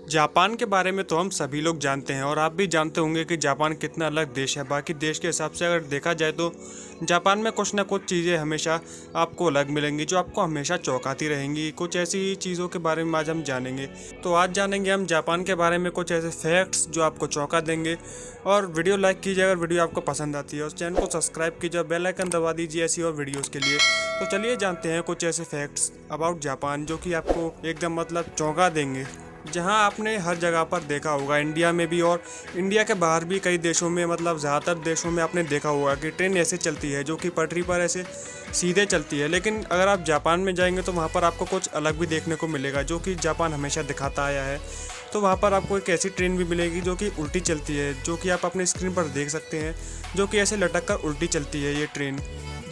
Japan के बारे में तो हम सभी लोग जानते हैं और आप भी जानते होंगे कि जापान कितना अलग देश है। बाकी देश के हिसाब से अगर देखा जाए तो जापान में कुछ ना कुछ चीज़ें हमेशा आपको अलग मिलेंगी जो आपको हमेशा चौंकाती रहेंगी। कुछ ऐसी चीज़ों के बारे में आज हम जानेंगे। तो आज जानेंगे हम जापान के बारे में कुछ ऐसे फैक्ट्स जो आपको चौंका देंगे। और वीडियो लाइक कीजिए अगर वीडियो आपको पसंद आती है, और चैनल को सब्सक्राइब कीजिए, बेल आइकन दबा दीजिए ऐसी और वीडियोज़ के लिए। तो चलिए जानते हैं कुछ ऐसे फैक्ट्स अबाउट जापान जो कि आपको एकदम चौंका देंगे। जहां आपने हर जगह पर देखा होगा, इंडिया में भी और इंडिया के बाहर भी कई देशों में, ज़्यादातर देशों में आपने देखा होगा कि ट्रेन ऐसे चलती है जो कि पटरी पर ऐसे सीधे चलती है। लेकिन अगर आप जापान में जाएंगे तो वहां पर आपको कुछ अलग भी देखने को मिलेगा जो कि जापान हमेशा दिखाता आया है। तो वहाँ पर आपको एक ऐसी ट्रेन भी मिलेगी जो कि उल्टी चलती है, जो कि आप अपने स्क्रीन पर देख सकते हैं, जो कि ऐसे लटक कर उल्टी चलती है ये ट्रेन।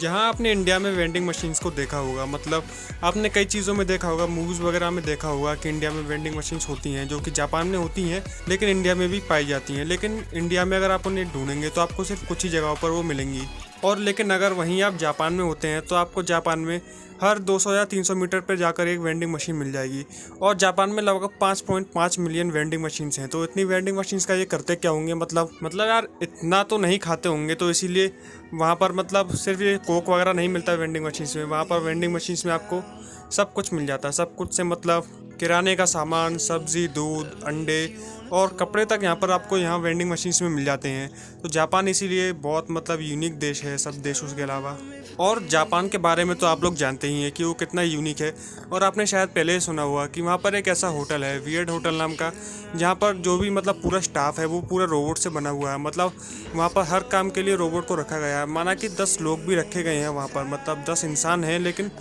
जहाँ आपने इंडिया में वेंडिंग मशीन्स को देखा होगा, आपने कई चीज़ों में देखा होगा, मूवीज़ वगैरह में देखा होगा कि इंडिया में वेंडिंग मशीन्स होती हैं जो कि जापान में होती हैं लेकिन इंडिया में भी पाई जाती हैं। लेकिन इंडिया में अगर आप उन्हें ढूंढेंगे तो आपको सिर्फ कुछ ही जगहों पर वो मिलेंगी। और लेकिन अगर वहीं आप जापान में होते हैं तो आपको जापान में हर 200 या 300 मीटर पर जाकर एक वेंडिंग मशीन मिल जाएगी। और जापान में लगभग 5.5 मिलियन वेंडिंग मशीन्स हैं। तो इतनी वेंडिंग मशीन्स का ये करते क्या होंगे? यार इतना तो नहीं खाते होंगे, तो इसीलिए वहाँ पर सिर्फ ये कोक वगैरह नहीं मिलता वेंडिंग मशीन्स में। वहाँ पर वेंडिंग मशीन्स में आपको सब कुछ मिल जाता है। सब कुछ से किराने का सामान, सब्जी, दूध, अंडे और कपड़े तक यहाँ पर आपको वेंडिंग मशीन्स में मिल जाते हैं। तो जापान इसीलिए बहुत यूनिक देश है सब देशों के अलावा। और जापान के बारे में तो आप लोग जानते ही हैं कि वो कितना यूनिक है। और आपने शायद पहले ही सुना हुआ कि वहाँ पर एक ऐसा होटल है, वियर्ड होटल नाम का, जहाँ पर जो भी पूरा स्टाफ है वो पूरा रोबोट से बना हुआ है। वहाँ पर हर काम के लिए रोबोट को रखा गया है। माना कि 10 लोग भी रखे गए हैं वहाँ पर, 10 इंसान हैं, लेकिन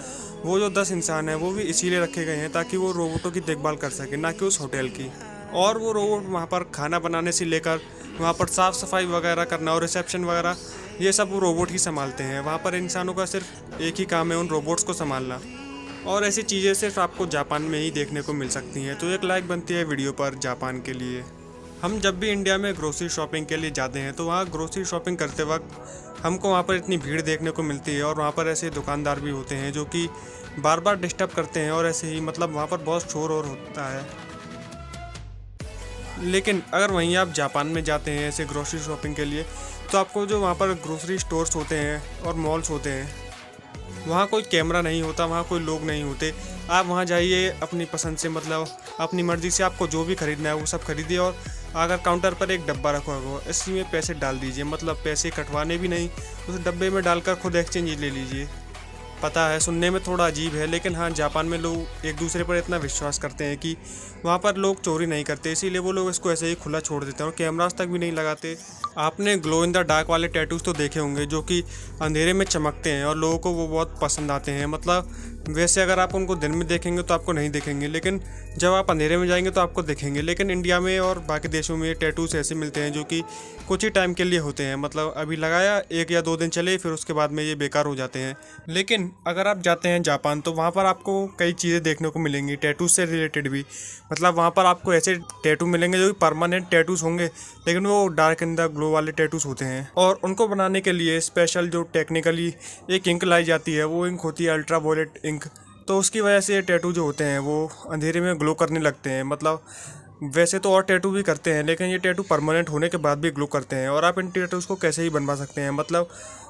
वो जो 10 इंसान हैं वो भी इसीलिए रखे गए हैं ताकि वो रोबोटों की देखभाल कर सके, ना कि उस होटल की। और वो रोबोट वहाँ पर खाना बनाने से लेकर वहाँ पर साफ़ सफाई वगैरह करना और रिसेप्शन वगैरह, ये सब वो रोबोट ही संभालते हैं। वहाँ पर इंसानों का सिर्फ एक ही काम है, उन रोबोट्स को संभालना। और ऐसी चीज़ें सिर्फ आपको जापान में ही देखने को मिल सकती हैं। तो एक लाइक बनती है वीडियो पर जापान के लिए। हम जब भी इंडिया में ग्रोसरी शॉपिंग के लिए जाते हैं तो वहाँ ग्रोसरी शॉपिंग करते वक्त हमको वहाँ पर इतनी भीड़ देखने को मिलती है। और वहाँ पर ऐसे दुकानदार भी होते हैं जो कि बार बार डिस्टर्ब करते हैं, और ऐसे ही वहाँ पर बहुत शोर और होता है। लेकिन अगर वहीं आप जापान में जाते हैं ऐसे ग्रोसरी शॉपिंग के लिए, तो आपको जो वहाँ पर ग्रोसरी स्टोर्स होते हैं और मॉल्स होते हैं, वहाँ कोई कैमरा नहीं होता, वहाँ कोई लोग नहीं होते। आप वहाँ जाइए अपनी पसंद से, अपनी मर्ज़ी से आपको जो भी ख़रीदना है वो सब खरीदिए। और अगर काउंटर पर एक डब्बा रखा होगा, इसमें पैसे डाल दीजिए, पैसे कटवाने भी नहीं, उस डब्बे में डालकर खुद एक्सचेंज ले लीजिए। पता है सुनने में थोड़ा अजीब है, लेकिन हाँ, जापान में लोग एक दूसरे पर इतना विश्वास करते हैं कि वहाँ पर लोग चोरी नहीं करते, इसीलिए वो लोग इसको ऐसे ही खुला छोड़ देते हैं और कैमरास तक भी नहीं लगाते। आपने ग्लो इन द डार्क वाले टैटूज़ तो देखे होंगे जो कि अंधेरे में चमकते हैं और लोगों को वो बहुत पसंद आते हैं। वैसे अगर आप उनको दिन में देखेंगे तो आपको नहीं दिखेंगे, लेकिन जब आप अंधेरे में जाएंगे तो आपको दिखेंगे। लेकिन इंडिया में और बाकी देशों में टैटूज़ ऐसे मिलते हैं जो कि कुछ ही टाइम के लिए होते हैं। अभी लगाया 1 या 2 दिन चले, फिर उसके बाद में ये बेकार हो जाते हैं। लेकिन अगर आप जाते हैं जापान तो वहाँ पर आपको कई चीज़ें देखने को मिलेंगी टैटूज़ से रिलेटेड भी। वहाँ पर आपको ऐसे टैटू मिलेंगे जो कि परमानेंट टैटूज़ होंगे, लेकिन वो डार्क इन द ग्लो वाले टैटूज़ होते हैं। और उनको बनाने के लिए स्पेशल जो टेक्निकली एक इंक लाई जाती है, वो इंक होती है अल्ट्रा वायलेट इंक। तो उसकी वजह से टैटू जो होते हैं वो अंधेरे में ग्लो करने लगते हैं। वैसे तो और टैटू भी करते हैं, लेकिन ये टैटू परमानेंट होने के बाद भी ग्लो करते हैं। और आप इन टैटूज़ को कैसे ही बनवा सकते हैं,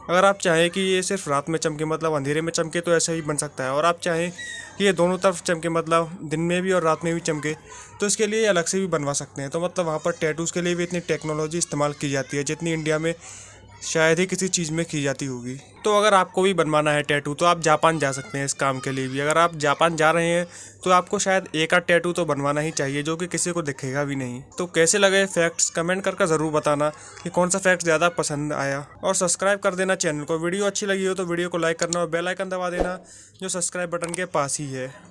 अगर आप चाहें कि ये सिर्फ रात में चमके, अंधेरे में चमके, तो ऐसे ही बन सकता है। और आप चाहें कि ये दोनों तरफ चमके, दिन में भी और रात में भी चमके, तो इसके लिए अलग से भी बनवा सकते हैं। तो वहाँ पर टैटूज़ के लिए भी इतनी टेक्नोलॉजी इस्तेमाल की जाती है जितनी इंडिया में शायद ही किसी चीज़ में की जाती होगी। तो अगर आपको भी बनवाना है टैटू तो आप जापान जा सकते हैं इस काम के लिए भी। अगर आप जापान जा रहे हैं तो आपको शायद एक आध टैटू तो बनवाना ही चाहिए जो कि किसी को दिखेगा भी नहीं। तो कैसे लगे फैक्ट्स कमेंट करके ज़रूर बताना कि कौन सा फैक्ट ज़्यादा पसंद आया। और सब्सक्राइब कर देना चैनल को। वीडियो अच्छी लगी हो तो वीडियो को लाइक करना और बेल आइकन दबा देना जो सब्सक्राइब बटन के पास ही है।